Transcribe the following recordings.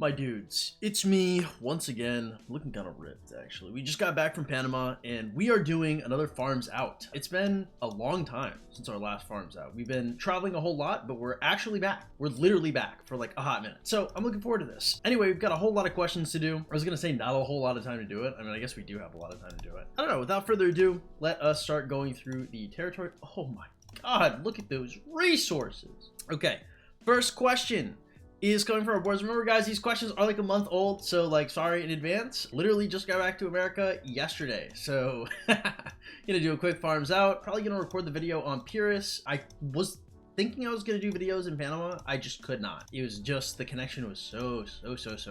My dudes, it's me once again, looking kind of ripped actually. We just got back from Panama and we are doing another Farms Out. It's been a long time since our last Farms Out. We've been traveling a whole lot, but we're actually back. We're literally back for like a hot minute. So I'm looking forward to this. Anyway, we've got a whole lot of questions to do. I was gonna say not a whole lot of time to do it. I mean, I guess we do have a lot of time to do it. I don't know, without further ado, let us start going through the territory. Oh my God, look at those resources. Okay, first question is coming from our boards. Remember guys, these questions are like a month old, so like sorry in advance. Literally just got back to America yesterday, so gonna do a quick Farms Out. Probably gonna record the video on Purus. I was thinking I was gonna do videos in Panama. I just could not. It was just the connection was so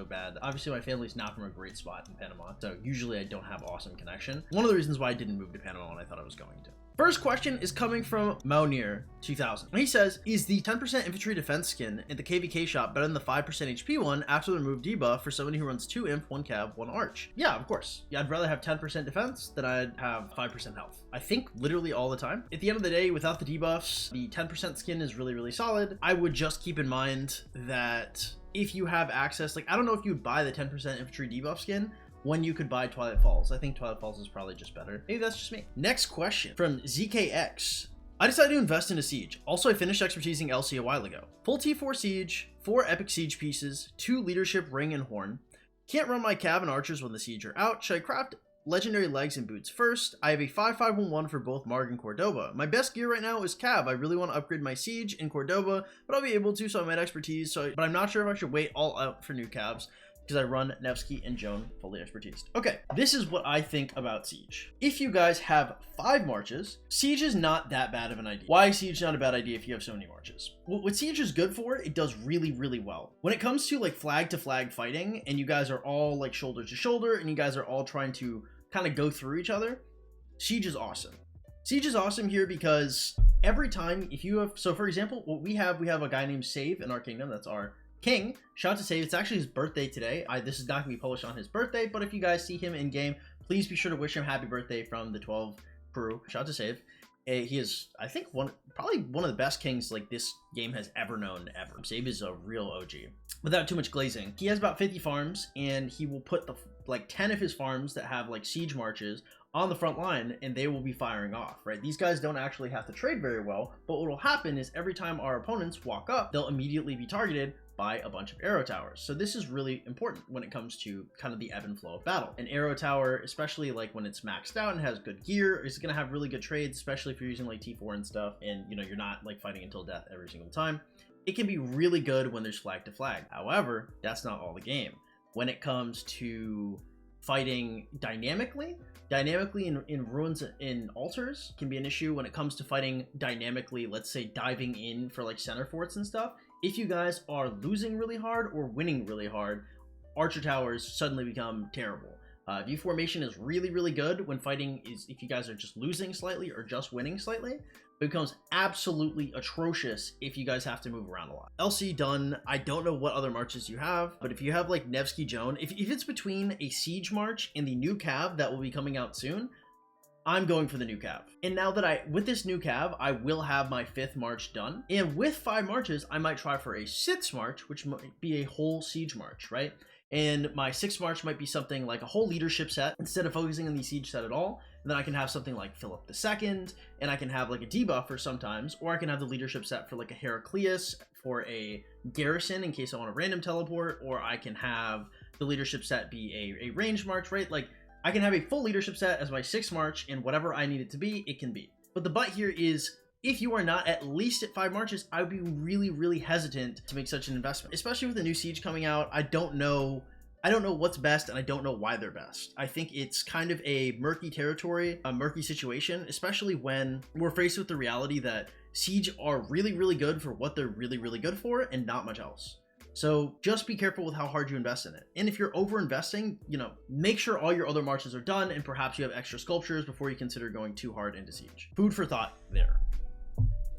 bad. Obviously my family's not from a great spot in Panama, so usually I don't have awesome connection. One of the reasons why I didn't move to Panama when I thought I was going to. First question is coming from Maunir 2000. He says, is the 10% infantry defense skin in the KVK shop better than the 5% HP one after the remove debuff for somebody who runs 2 imp, 1 cav, 1 arch? Yeah, of course. Yeah, I'd rather have 10% defense than I'd have 5% health. I think literally all the time. At the end of the day, without the debuffs, the 10% skin is really solid. I would just keep in mind that if you have access, like I don't know if you'd buy the 10% infantry debuff skin when you could buy Twilight Falls. I think Twilight Falls is probably just better. Maybe that's just me. Next question from ZKX. I decided to invest in a siege. Also, I finished expertising LC a while ago. Full T4 siege, 4 epic siege pieces, 2 leadership ring and horn. Can't run my cav and archers when the siege are out. Should I craft legendary legs and boots first? I have a 5-5-1-1 for both Marg and Cordoba. My best gear right now is cav. I really want to upgrade my siege in Cordoba, but I'll be able to, so I might expertise. But I'm not sure if I should wait all out for new cavs, because I run Nevsky and Joan fully expertised. Okay, this is what I think about Siege. If you guys have 5 marches, Siege is not that bad of an idea. Why is Siege not a bad idea if you have so many marches? What Siege is good for, it does really well. When it comes to like flag to flag fighting, and you guys are all like shoulder to shoulder, and you guys are all trying to kind of go through each other, Siege is awesome. Siege is awesome here because every time, if you have, so for example, what we have a guy named Save in our kingdom, that's our king. Shout out to Save. It's actually his birthday today. This is not gonna be published on his birthday, but if you guys see him in game, please be sure to wish him happy birthday from the 12 crew. Shout out to Save. He is, I think, probably one of the best kings like this game has ever known ever. Save is a real OG. Without too much glazing, he has about 50 farms, and he will put the like 10 of his farms that have like siege marches on the front line, and they will be firing off, right? These guys don't actually have to trade very well, but what will happen is every time our opponents walk up, they'll immediately be targeted by a bunch of arrow towers. So this is really important when it comes to kind of the ebb and flow of battle. An arrow tower, especially like when it's maxed out and has good gear, is gonna have really good trades, especially if you're using like T4 and stuff, and you know, you're not like fighting until death every single time. It can be really good when there's flag to flag. However, that's not all the game. When it comes to fighting dynamically in ruins in altars can be an issue. When it comes to fighting dynamically, let's say diving in for like center forts and stuff, if you guys are losing really hard or winning really hard, archer towers suddenly become terrible. View formation is really good when fighting is, if you guys are just losing slightly or just winning slightly. It becomes absolutely atrocious if you guys have to move around a lot. LC done. I don't know what other marches you have, but if you have like Nevsky Joan, if it's between a siege march and the new cav that will be coming out soon, I'm going for the new cav. And now that with this new cav, I will have my 5th march done. And with 5 marches, I might try for a 6th march, which might be a whole siege march, right? And my 6th march might be something like a whole leadership set instead of focusing on the siege set at all. And then I can have something like Philip II, and I can have like a debuffer sometimes, or I can have the leadership set for like a Heraclius for a garrison in case I want a random teleport, or I can have the leadership set be a range march, right? Like I can have a full leadership set as my 6th march, and whatever I need it to be, it can be. But the but here is, if you are not at least at 5 marches, I would be really hesitant to make such an investment, especially with the new siege coming out. I don't know what's best, and I don't know why they're best. I think it's kind of a murky territory, a murky situation, especially when we're faced with the reality that siege are really good for what they're really good for and not much else. So just be careful with how hard you invest in it. And if you're over investing, you know, make sure all your other marches are done, and perhaps you have extra sculptures before you consider going too hard into siege. Food for thought there.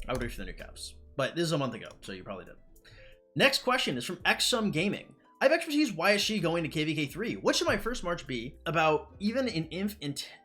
I would wait for the new caps, but this is a month ago, so you probably did. Next question is from XSum Gaming. I have expertise. Why is she going to KVK3? What should my first march be about, even in Inf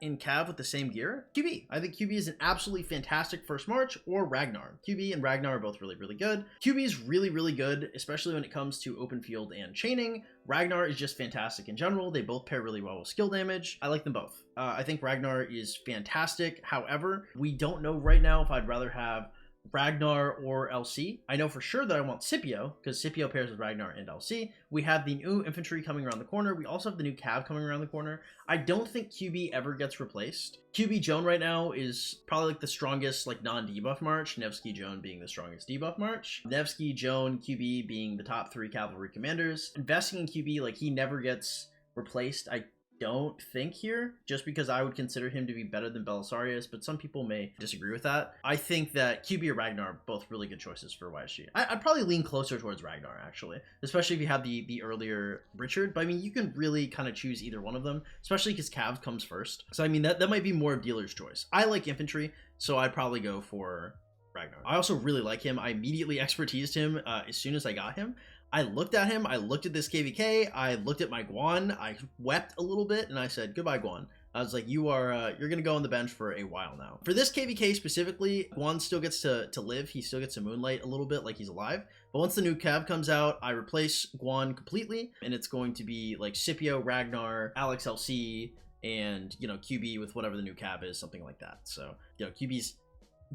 in Cav with the same gear? QB. I think QB is an absolutely fantastic first march, or Ragnar. QB and Ragnar are both really good. QB is really good, especially when it comes to open field and chaining. Ragnar is just fantastic in general. They both pair really well with skill damage. I like them both. I think Ragnar is fantastic. However, we don't know right now if I'd rather have Ragnar or LC. I know for sure that I want Scipio, because Scipio pairs with Ragnar and LC. We have the new Infantry coming around the corner. We also have the new Cav coming around the corner. I don't think QB ever gets replaced. QB Joan right now is probably like the strongest like non-debuff March, Nevsky Joan being the strongest debuff March. Nevsky, Joan, QB being the top 3 cavalry commanders. Investing in QB, like, he never gets replaced, I don't think here, just because I would consider him to be better than Belisarius, but some people may disagree with that. I think that QB or Ragnar are both really good choices for YSG. I'd probably lean closer towards Ragnar, actually, especially if you have the earlier Richard, but I mean, you can really kind of choose either one of them, especially because Cav comes first. So I mean, that might be more of dealer's choice. I like Infantry, so I'd probably go for Ragnar. I also really like him. I immediately expertised him as soon as I got him. I looked at him, I looked at this KVK, I looked at my Guan, I wept a little bit, and I said, goodbye, Guan. I was like, you're gonna go on the bench for a while now. For this KVK specifically, Guan still gets to live, he still gets to moonlight a little bit like he's alive, but once the new Cav comes out, I replace Guan completely, and it's going to be like Scipio, Ragnar, Alex LC, and, you know, QB with whatever the new Cav is, something like that. So, you know, QB's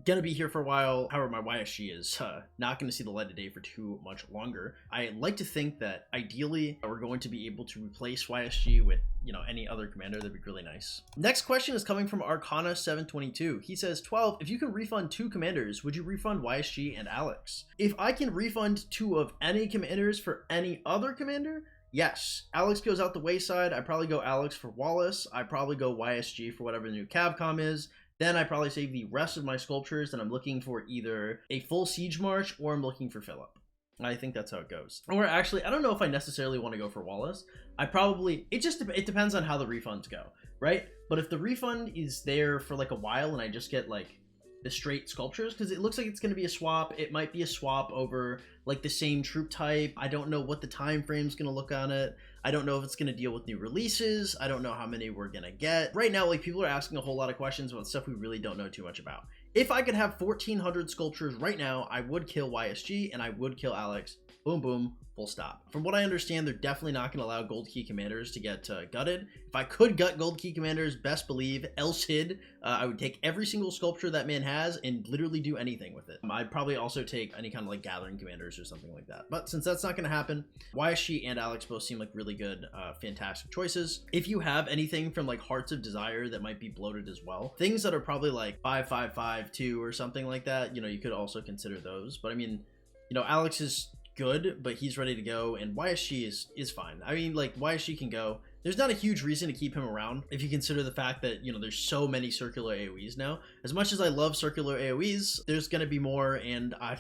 gonna be here for a while. However, my YSG is not gonna see the light of day for too much longer. I like to think that ideally we're going to be able to replace YSG with, you know, any other commander. That'd be really nice. Next question is coming from Arcana 722. He says, 12, if you can refund 2 commanders, would you refund YSG and Alex? If I can refund 2 of any commanders for any other commander, yes. Alex goes out the wayside. I probably go Alex for Wallace. I probably go YSG for whatever the new Cavcom is. Then I probably save the rest of my sculptures and I'm looking for either a full siege march or I'm looking for Philip. I think that's how it goes. Or actually, I don't know if I necessarily want to go for Wallace. It depends on how the refunds go, right? But if the refund is there for like a while and I just get like the straight sculptures, because it looks like it's going to be a swap. It might be a swap over like the same troop type. I don't know what the time frame is going to look on it. I don't know if it's going to deal with new releases. I don't know how many we're going to get. Right now, like, people are asking a whole lot of questions about stuff we really don't know too much about. If I could have 1,400 sculptures right now, I would kill YSG and I would kill Alex. Boom, boom, full stop. From what I understand, they're definitely not going to allow gold key commanders to get gutted. If I could gut gold key commanders, best believe El Cid, I would take every single sculpture that man has and literally do anything with it. I'd probably also take any kind of like gathering commanders or something like that. But since that's not going to happen, YSG and Alex both seem like really good, fantastic choices. If you have anything from like Hearts of Desire that might be bloated as well, things that are probably like 5-5-5-2 or something like that, you know, you could also consider those. But I mean, you know, Alex is good, but he's ready to go, and YSG is fine. I mean, like, YSG can go. There's not a huge reason to keep him around if you consider the fact that, you know, there's so many circular AoEs now. As much as I love circular AoEs, there's gonna be more, and I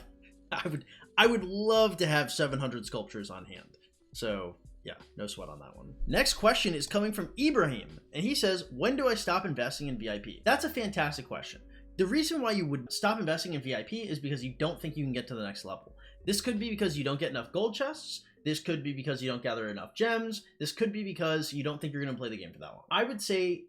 would love to have 700 sculptures on hand. So yeah, no sweat on that one. Next question is coming from Ibrahim, and he says, when do I stop investing in VIP? That's a fantastic question. The reason why you would stop investing in VIP is because you don't think you can get to the next level. This could be because you don't get enough gold chests. This could be because you don't gather enough gems. This could be because you don't think you're going to play the game for that long. I would say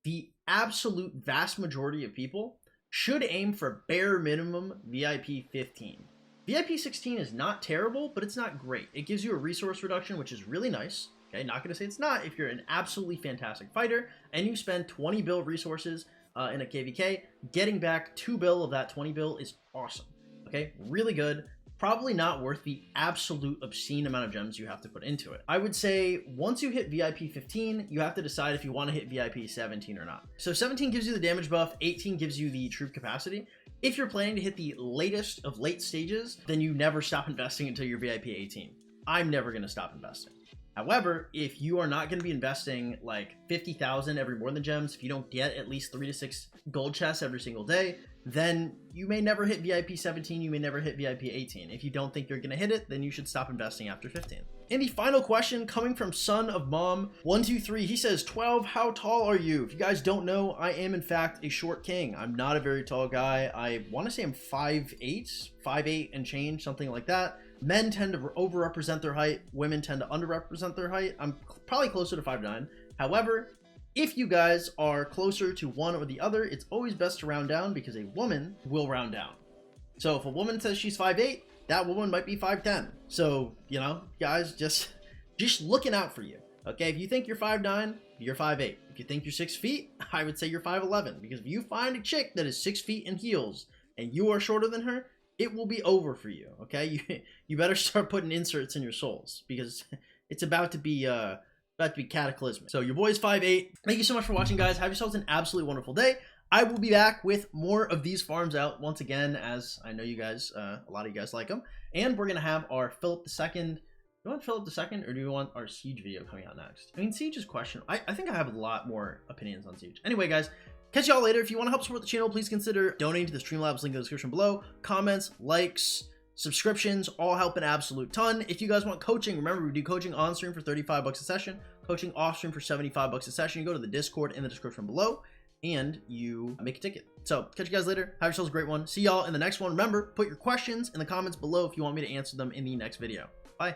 the absolute vast majority of people should aim for bare minimum VIP 15. VIP 16 is not terrible, but it's not great. It gives you a resource reduction, which is really nice. Okay, not going to say it's not if you're an absolutely fantastic fighter and you spend 20 bill resources in a KVK. Getting back 2 bill of that 20 bill is awesome. Okay, really good. Probably not worth the absolute obscene amount of gems you have to put into it. I would say once you hit VIP 15, you have to decide if you want to hit VIP 17 or not. So 17 gives you the damage buff, 18 gives you the troop capacity. If you're planning to hit the latest of late stages, then you never stop investing until you're VIP 18. I'm never going to stop investing. However, if you are not going to be investing like 50,000 every more than gems, if you don't get at least 3 to 6 gold chests every single day, then you may never hit VIP 17, you may never hit VIP 18. If you don't think you're going to hit it, then you should stop investing after 15. And the final question coming from Son of Mom 123, he says, 12, how tall are you? If you guys don't know, I am in fact a short king. I'm not a very tall guy. I want to say I'm 5'8" and change, something like that. Men tend to overrepresent their height. Women tend to underrepresent their height. I'm probably closer to 5'9". However, if you guys are closer to one or the other, it's always best to round down because a woman will round down. So if a woman says she's 5'8", that woman might be 5'10". So, you know, guys, just just looking out for you. Okay, if you think you're 5'9", you're 5'8". If you think you're 6 feet, I would say you're 5'11", because if you find a chick that is 6 feet in heels and you are shorter than her, it will be over for you. Okay, you better start putting inserts in your souls, because it's about to be cataclysmic. So your boy's 5'8". Thank you so much for watching, guys. Have yourselves an absolutely wonderful day. I will be back with more of these farms out once again, as I know you guys, a lot of you guys like them. And we're gonna have our Philip II. Do you want Philip II, or do you want our Siege video coming out next? I mean, Siege is questionable. I think I have a lot more opinions on Siege. Anyway, guys, catch y'all later. If you want to help support the channel, please consider donating to the Streamlabs link in the description below. Comments, likes, subscriptions all help an absolute ton. If you guys want coaching, remember, we do coaching on stream for 35 bucks a session, coaching off stream for 75 bucks a session. You go to the Discord in the description below and you make a ticket. So catch you guys later. Have yourselves a great one. See y'all in the next one. Remember, put your questions in the comments below if you want me to answer them in the next video. Bye.